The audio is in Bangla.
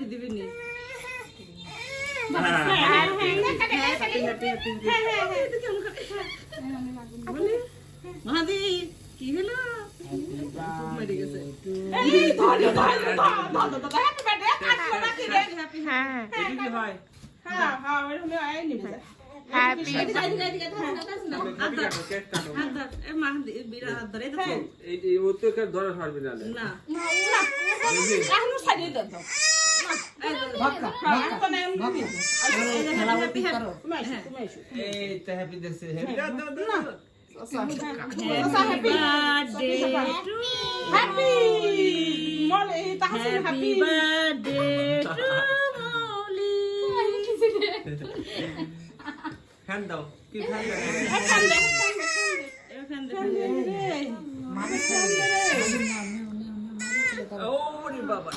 হ্যাপি দিবি নি মহাদি কি হলো মরে গেছে হ্যান্ড দাও কি বাবা